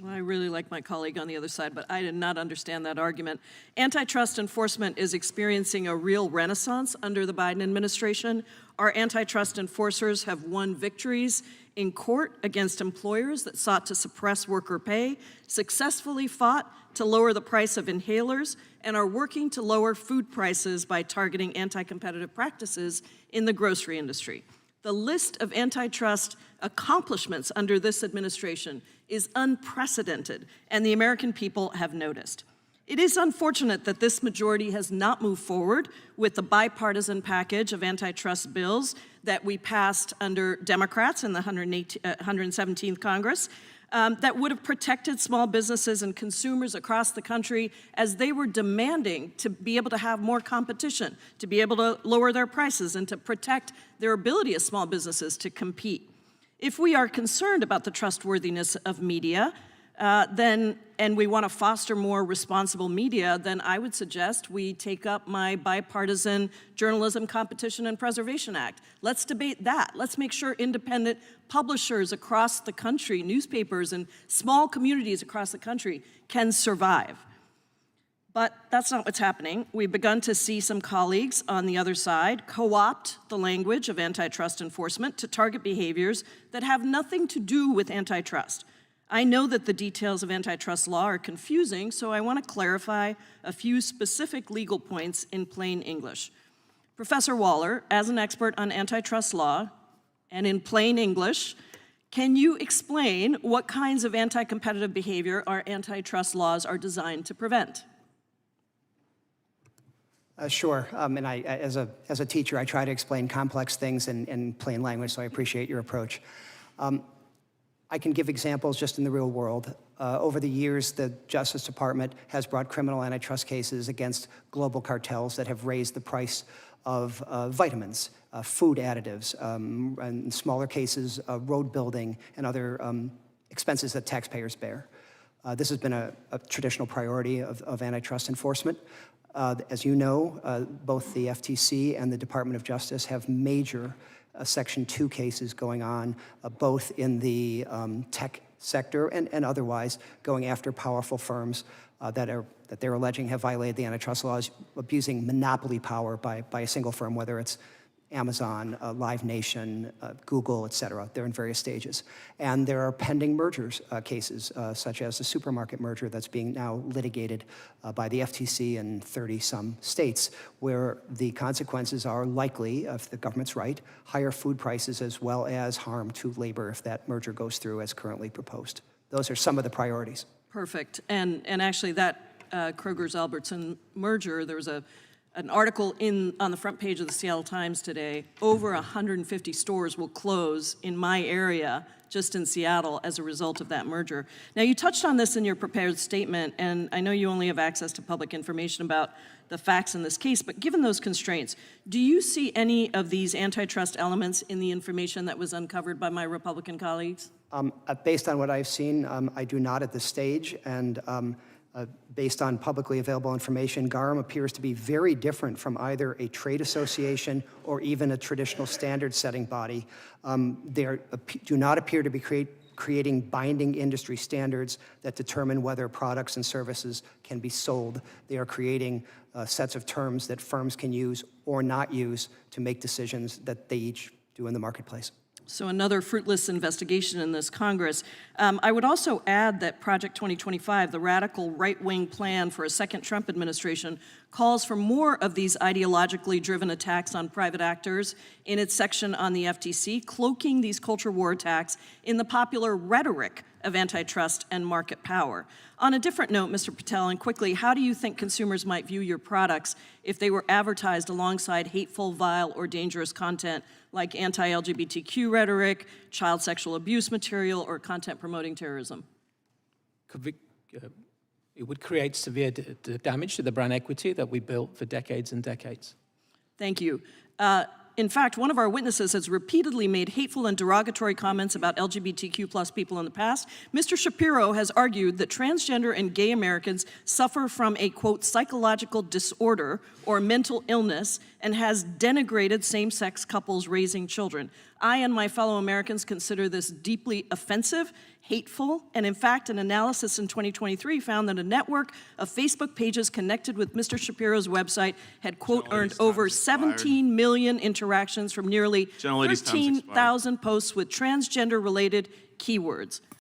Well, I really like my colleague on the other side, but I did not understand that argument. Antitrust enforcement is experiencing a real renaissance under the Biden administration. Our antitrust enforcers have won victories in court against employers that sought to suppress worker pay, successfully fought to lower the price of inhalers, and are working to lower food prices by targeting anti-competitive practices in the grocery industry. The list of antitrust accomplishments under this administration is unprecedented, and the American people have noticed. It is unfortunate that this majority has not moved forward with the bipartisan package of antitrust bills that we passed under Democrats in the 117th Congress that would have protected small businesses and consumers across the country as they were demanding to be able to have more competition, to be able to lower their prices, and to protect their ability as small businesses to compete. If we are concerned about the trustworthiness of media, and we want to foster more responsible media, then I would suggest we take up my bipartisan Journalism Competition and Preservation Act. Let's debate that. Let's make sure independent publishers across the country, newspapers and small communities across the country can survive. But that's not what's happening. We've begun to see some colleagues on the other side co-opt the language of antitrust enforcement to target behaviors that have nothing to do with antitrust. I know that the details of antitrust law are confusing, so I want to clarify a few specific legal points in plain English. Professor Waller, as an expert on antitrust law, and in plain English, can you explain what kinds of anti-competitive behavior our antitrust laws are designed to prevent? Sure, and as a teacher, I try to explain complex things in plain language, so I appreciate your approach. I can give examples just in the real world. Over the years, the Justice Department has brought criminal antitrust cases against global cartels that have raised the price of vitamins, food additives, and in smaller cases, road building and other expenses that taxpayers bear. This has been a traditional priority of antitrust enforcement. As you know, both the FTC and the Department of Justice have major Section 2 cases going on, both in the tech sector and otherwise, going after powerful firms that they're alleging have violated the antitrust laws, abusing monopoly power by a single firm, whether it's Amazon, Live Nation, Google, et cetera. They're in various stages. And there are pending mergers cases, such as the supermarket merger that's being now litigated by the FTC in 30-some states, where the consequences are likely, if the government's right, higher food prices as well as harm to labor if that merger goes through as currently proposed. Those are some of the priorities. Perfect. And actually that Kroger's-Albertson merger, there was an article on the front page of the Seattle Times today. Over 150 stores will close in my area, just in Seattle, as a result of that merger. Now, you touched on this in your prepared statement, and I know you only have access to public information about the facts in this case, but given those constraints, do you see any of these antitrust elements in the information that was uncovered by my Republican colleagues? Based on what I've seen, I do not at this stage, and based on publicly available information, GARM appears to be very different from either a trade association or even a traditional standard-setting body. They do not appear to be creating binding industry standards that determine whether products and services can be sold. They are creating sets of terms that firms can use or not use to make decisions that they each do in the marketplace. So another fruitless investigation in this Congress. I would also add that Project 2025, the radical right-wing plan for a second Trump administration, calls for more of these ideologically driven attacks on private actors in its section on the FTC, cloaking these culture war attacks in the popular rhetoric of antitrust and market power. On a different note, Mr. Patel, and quickly, how do you think consumers might view your products if they were advertised alongside hateful, vile, or dangerous content like anti-LGBTQ rhetoric, child sexual abuse material, or content promoting terrorism? It would create severe damage to the brand equity that we built for decades and decades. Thank you. In fact, one of our witnesses has repeatedly made hateful and derogatory comments about LGBTQ plus people in the past. Mr. Shapiro has argued that transgender and gay Americans suffer from a, quote, psychological disorder or mental illness, and has denigrated same-sex couples raising children. I and my fellow Americans consider this deeply offensive, hateful, and in fact, an analysis in 2023 found that a network of Facebook pages connected with Mr. Shapiro's website had, quote, earned over 17 million interactions from nearly 13,000 posts with transgender-related keywords.